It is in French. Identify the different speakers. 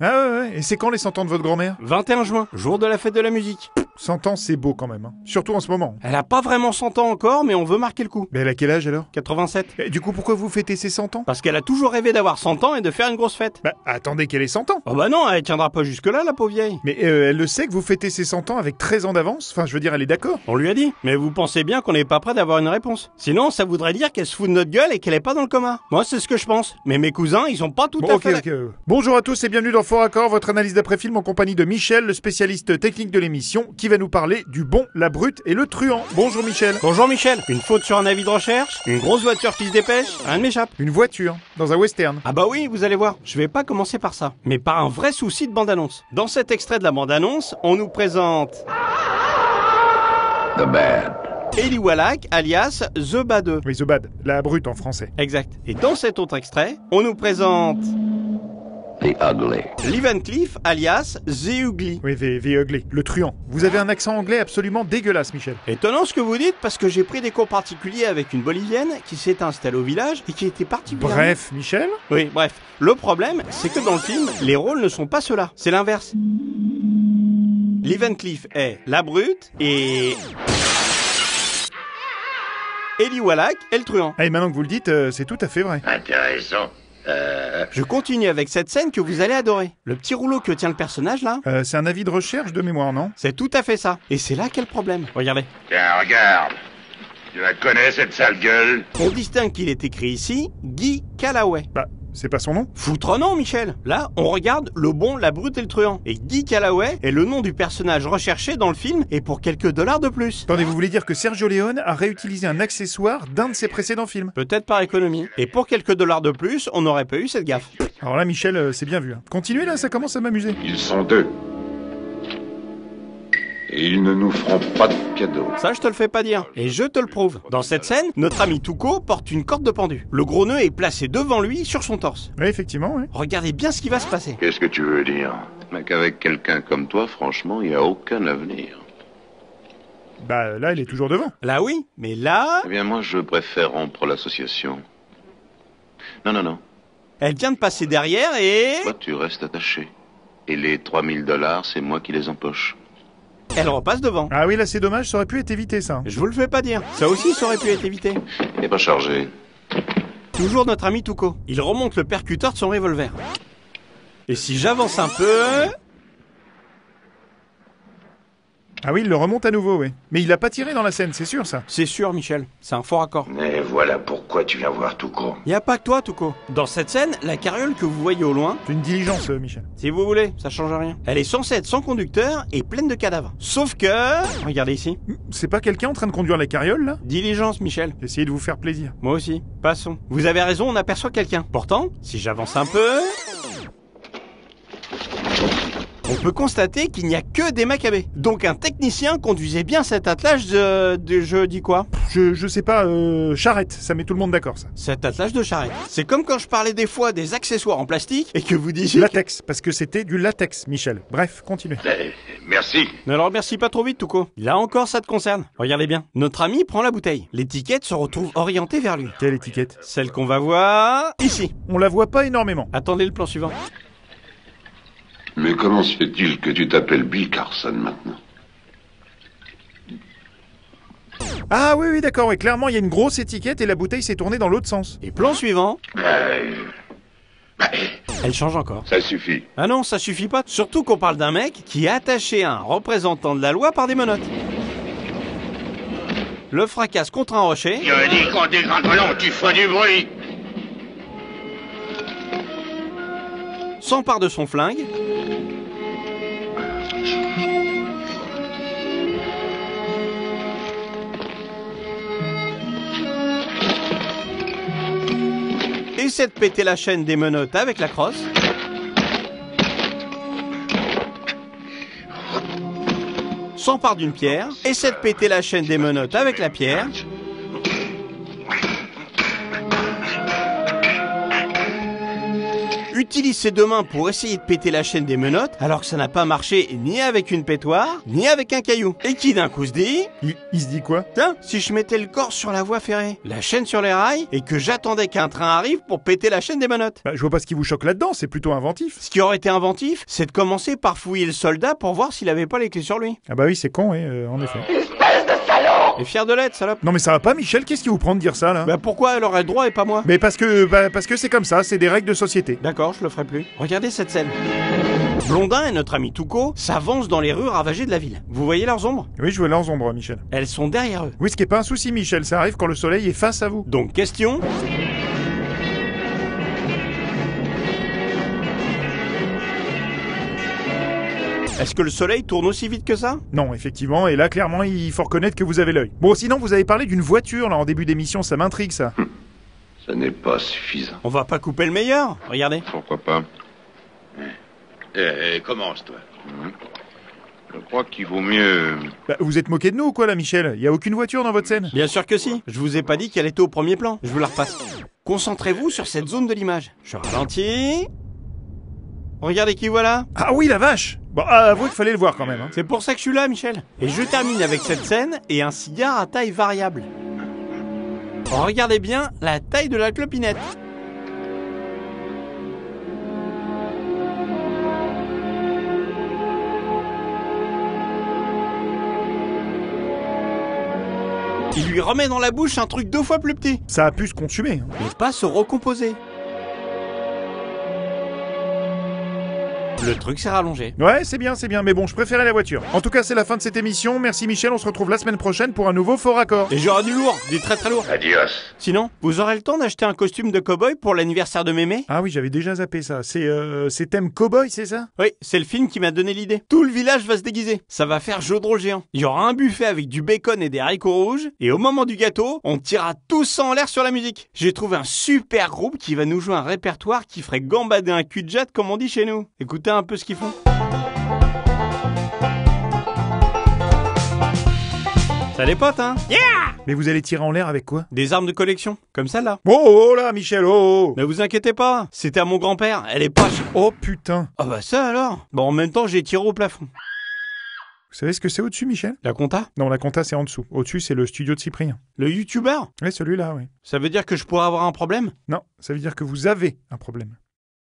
Speaker 1: Ah ouais, et c'est quand les 100 ans de votre grand-mère?
Speaker 2: 21 juin, jour de la fête de la musique.
Speaker 1: 100 ans, c'est beau quand même, hein. Surtout en ce moment.
Speaker 2: Elle a pas vraiment 100 ans encore, mais on veut marquer le coup.
Speaker 1: Mais elle a quel âge alors?
Speaker 2: 87.
Speaker 1: Et du coup, pourquoi vous fêtez ses 100 ans?
Speaker 2: Parce qu'elle a toujours rêvé d'avoir 100 ans et de faire une grosse fête.
Speaker 1: Bah, attendez qu'elle ait 100 ans.
Speaker 2: Oh bah non, elle tiendra pas jusque-là, la pauvre vieille.
Speaker 1: Mais elle le sait que vous fêtez ses 100 ans avec 13 ans d'avance? Enfin, je veux dire, elle est d'accord.
Speaker 2: On lui a dit. Mais vous pensez bien qu'on n'est pas prêt d'avoir une réponse. Sinon, ça voudrait dire qu'elle se fout de notre gueule et qu'elle est pas dans le coma. Moi, c'est ce que je pense. Mais mes cousins, ils sont pas tout à fait...
Speaker 1: Bonjour à tous et bienvenue dans Fort Accord, votre analyse d'après-film en compagnie de Michel, le spécialiste technique de l'émission, qui va nous parler du bon, la brute et le truand. Bonjour Michel.
Speaker 2: Bonjour Michel. Une faute sur un avis de recherche, une grosse voiture qui se dépêche, rien ne m'échappe.
Speaker 1: Une voiture, dans un western.
Speaker 2: Ah bah oui, vous allez voir. Je vais pas commencer par ça, mais par un vrai souci de bande-annonce. Dans cet extrait de la bande-annonce, on nous présente...
Speaker 3: The Bad.
Speaker 2: Eli Wallach, alias The Bad.
Speaker 1: Oui, The Bad, la brute en français.
Speaker 2: Exact. Et dans cet autre extrait, on nous présente...
Speaker 3: The Ugly.
Speaker 2: Lee Van Cleef, alias The Ugly.
Speaker 1: Oui, The Ugly, le truand. Vous avez un accent anglais absolument dégueulasse, Michel.
Speaker 2: Étonnant ce que vous dites, parce que j'ai pris des cours particuliers avec une Bolivienne qui s'est installée au village et qui était particulièrement...
Speaker 1: Bref, Michel.
Speaker 2: Oui, bref. Le problème, c'est que dans le film, les rôles ne sont pas ceux-là. C'est l'inverse. Lee Van Cleef est la brute et... Eli Wallach est le truand.
Speaker 1: Ah, et maintenant que vous le dites, c'est tout à fait vrai.
Speaker 3: Intéressant.
Speaker 2: Je continue avec cette scène que vous allez adorer. Le petit rouleau que tient le personnage là,
Speaker 1: C'est un avis de recherche de mémoire, non?
Speaker 2: c'est tout à fait ça. Et c'est là qu'est le problème. Regardez.
Speaker 3: Tiens, regarde. Tu la connais, cette sale gueule?
Speaker 2: On distingue qu'il est écrit ici Guy Calloway.
Speaker 1: Bah, c'est pas son nom?
Speaker 2: Foutre non, Michel. Là, on regarde le bon, la brute et le truand. Et Guy Calloway est le nom du personnage recherché dans le film et pour quelques dollars de plus.
Speaker 1: Attendez, vous voulez dire que Sergio Leone a réutilisé un accessoire d'un de ses précédents films?
Speaker 2: Peut-être par économie. Et pour quelques dollars de plus, on n'aurait pas eu cette gaffe.
Speaker 1: Alors là, Michel, c'est bien vu. Hein. Continuez là, ça commence à m'amuser.
Speaker 4: Ils sont deux. Et ils ne nous feront pas de cadeaux.
Speaker 2: Ça, je te le fais pas dire. Et je te le prouve. Dans cette scène, notre ami Tuco porte une corde de pendu. Le gros nœud est placé devant lui sur son torse.
Speaker 1: Oui, effectivement, oui.
Speaker 2: Regardez bien ce qui va se passer.
Speaker 4: Qu'est-ce que tu veux dire?
Speaker 3: Mais qu'avec quelqu'un comme toi, franchement, il n'y a aucun avenir.
Speaker 1: Bah là, il est toujours devant.
Speaker 2: Là oui, mais là...
Speaker 3: Eh bien, moi, je préfère rompre l'association. Non.
Speaker 2: Elle vient de passer derrière et...
Speaker 3: Toi, tu restes attaché. Et les 3000 $, c'est moi qui les empoche.
Speaker 2: Elle repasse devant.
Speaker 1: Ah oui, là, c'est dommage, ça aurait pu être évité, ça.
Speaker 2: Je vous le fais pas dire. Ça aussi, ça aurait pu être évité.
Speaker 3: Il n'est pas chargé.
Speaker 2: Toujours notre ami Tuco. Il remonte le percuteur de son revolver. Et si j'avance un peu...
Speaker 1: Ah oui, il le remonte à nouveau, oui. Mais il a pas tiré dans la scène, c'est sûr, ça.
Speaker 2: C'est sûr, Michel. C'est un fort accord.
Speaker 4: Et voilà pourquoi tu viens voir Tuco.
Speaker 2: Y a pas que toi, Tuco. Dans cette scène, la carriole que vous voyez au loin...
Speaker 1: C'est une diligence, Michel.
Speaker 2: Si vous voulez, ça change rien. Elle est censée être sans conducteur et pleine de cadavres. Sauf que... Regardez ici.
Speaker 1: C'est pas quelqu'un en train de conduire la carriole, là?
Speaker 2: Diligence, Michel.
Speaker 1: Essayez de vous faire plaisir.
Speaker 2: Moi aussi. Passons. Vous avez raison, on aperçoit quelqu'un. Pourtant, si j'avance un peu... On peut constater qu'il n'y a que des Maccabées. Donc un technicien conduisait bien cet attelage de je dis quoi?
Speaker 1: Je sais pas, charrette, ça met tout le monde d'accord, ça.
Speaker 2: Cet attelage de charrette. C'est comme quand je parlais des fois des accessoires en plastique et que vous disiez...
Speaker 1: Latex, parce que c'était du latex, Michel. Bref, continuez.
Speaker 4: Merci.
Speaker 2: Ne le remercie pas trop vite, Tuco. Là encore, ça te concerne. Regardez bien. Notre ami prend la bouteille. L'étiquette se retrouve orientée vers lui.
Speaker 1: Quelle étiquette?
Speaker 2: Celle qu'on va voir ici.
Speaker 1: On la voit pas énormément.
Speaker 2: Attendez le plan suivant.
Speaker 4: Mais comment se fait-il que tu t'appelles Bill Carson maintenant?
Speaker 1: Ah oui, d'accord, oui, clairement, il y a une grosse étiquette et la bouteille s'est tournée dans l'autre sens.
Speaker 2: Et plan suivant.
Speaker 4: Bah,
Speaker 2: Elle change encore.
Speaker 4: ça suffit.
Speaker 2: Ah non, ça suffit pas. Surtout qu'on parle d'un mec qui est attaché à un représentant de la loi par des menottes. Le fracasse contre un rocher.
Speaker 3: Je dis qu'on dégrade volant, tu fais du bruit.
Speaker 2: S'empare de son flingue. Essaie de péter la chaîne des menottes avec la crosse. S'empare d'une pierre. Essaie de péter la chaîne des menottes avec la pierre. utilise ses deux mains pour essayer de péter la chaîne des menottes, alors que ça n'a pas marché ni avec une pétoire, ni avec un caillou. Et qui d'un coup se dit...
Speaker 1: Il se dit quoi?
Speaker 2: Tiens, si je mettais le corps sur la voie ferrée, la chaîne sur les rails, et que j'attendais qu'un train arrive pour péter la chaîne des menottes.
Speaker 1: Bah, je vois pas ce qui vous choque là-dedans, c'est plutôt inventif.
Speaker 2: Ce qui aurait été inventif, c'est de commencer par fouiller le soldat pour voir s'il avait pas les clés sur lui.
Speaker 1: Ah bah oui, c'est con, en effet.
Speaker 2: Et fier de l'être, salope.
Speaker 1: Non mais ça va pas, Michel, qu'est-ce qui vous prend de dire ça, là?
Speaker 2: Bah pourquoi elle aurait le droit et pas moi?
Speaker 1: Mais parce que c'est comme ça, c'est des règles de société.
Speaker 2: D'accord, je le ferai plus. Regardez cette scène. Blondin et notre ami Touko s'avancent dans les rues ravagées de la ville. Vous voyez leurs ombres?
Speaker 1: Oui, je vois leurs ombres, Michel.
Speaker 2: Elles sont derrière eux.
Speaker 1: Oui, ce qui est pas un souci, Michel, ça arrive quand le soleil est face à vous.
Speaker 2: Donc question... Est-ce que le soleil tourne aussi vite que ça?
Speaker 1: Non, effectivement, et là, clairement, il faut reconnaître que vous avez l'œil. Bon, sinon, vous avez parlé d'une voiture, là, en début d'émission, ça m'intrigue, ça.
Speaker 4: Ça n'est pas suffisant.
Speaker 2: On va pas couper le meilleur? Regardez.
Speaker 3: Pourquoi pas?
Speaker 4: Commence, toi.
Speaker 3: Je crois qu'il vaut mieux...
Speaker 1: Bah, vous êtes moqué de nous ou quoi, là, Michel? Y a aucune voiture dans votre scène?
Speaker 2: Bien sûr que si. Je vous ai pas dit qu'elle était au premier plan. Je vous la repasse. Concentrez-vous sur cette zone de l'image. Je ralentis. Regardez qui voilà.
Speaker 1: Ah oui, la vache! Bon, avouez qu'il fallait le voir quand même, hein.
Speaker 2: C'est pour ça que je suis là, Michel. Et je termine avec cette scène et un cigare à taille variable. Regardez bien la taille de la clopinette. Il lui remet dans la bouche un truc 2 fois plus petit.
Speaker 1: Ça a pu se consumer, hein.
Speaker 2: Mais pas se recomposer. Le truc s'est rallongé.
Speaker 1: Ouais, c'est bien, mais bon, je préférais la voiture. En tout cas, c'est la fin de cette émission. Merci Michel, on se retrouve la semaine prochaine pour un nouveau Fort Raccord.
Speaker 2: Et j'aurai du lourd, du très très lourd.
Speaker 4: Adios.
Speaker 2: Sinon, vous aurez le temps d'acheter un costume de cow-boy pour l'anniversaire de Mémé?
Speaker 1: Ah oui, j'avais déjà zappé ça. C'est thème cowboy, c'est ça?
Speaker 2: Oui, c'est le film qui m'a donné l'idée. Tout le village va se déguiser. Ça va faire jeu de rôle géant. Il y aura un buffet avec du bacon et des haricots rouges. Et au moment du gâteau, on tirera tous en l'air sur la musique. J'ai trouvé un super groupe qui va nous jouer un répertoire qui ferait gambader un cul-de-jatte comme on dit chez nous. Écoutez un peu ce qu'ils font. Ça les potes, hein? Yeah!
Speaker 1: Mais vous allez tirer en l'air avec quoi?
Speaker 2: Des armes de collection, comme celle-là.
Speaker 1: Oh là, Michel, oh!
Speaker 2: Ne vous inquiétez pas, c'était à mon grand-père, elle est pas...
Speaker 1: Oh putain!
Speaker 2: Ah bah ça alors? Bon, en même temps, j'ai tiré au plafond.
Speaker 1: Vous savez ce que c'est au-dessus, Michel?
Speaker 2: La compta?
Speaker 1: Non, la compta, c'est en dessous. Au-dessus, c'est le studio de Cyprien.
Speaker 2: Le youtubeur?
Speaker 1: Oui, celui-là, oui.
Speaker 2: Ça veut dire que je pourrais avoir un problème?
Speaker 1: Non, ça veut dire que vous avez un problème.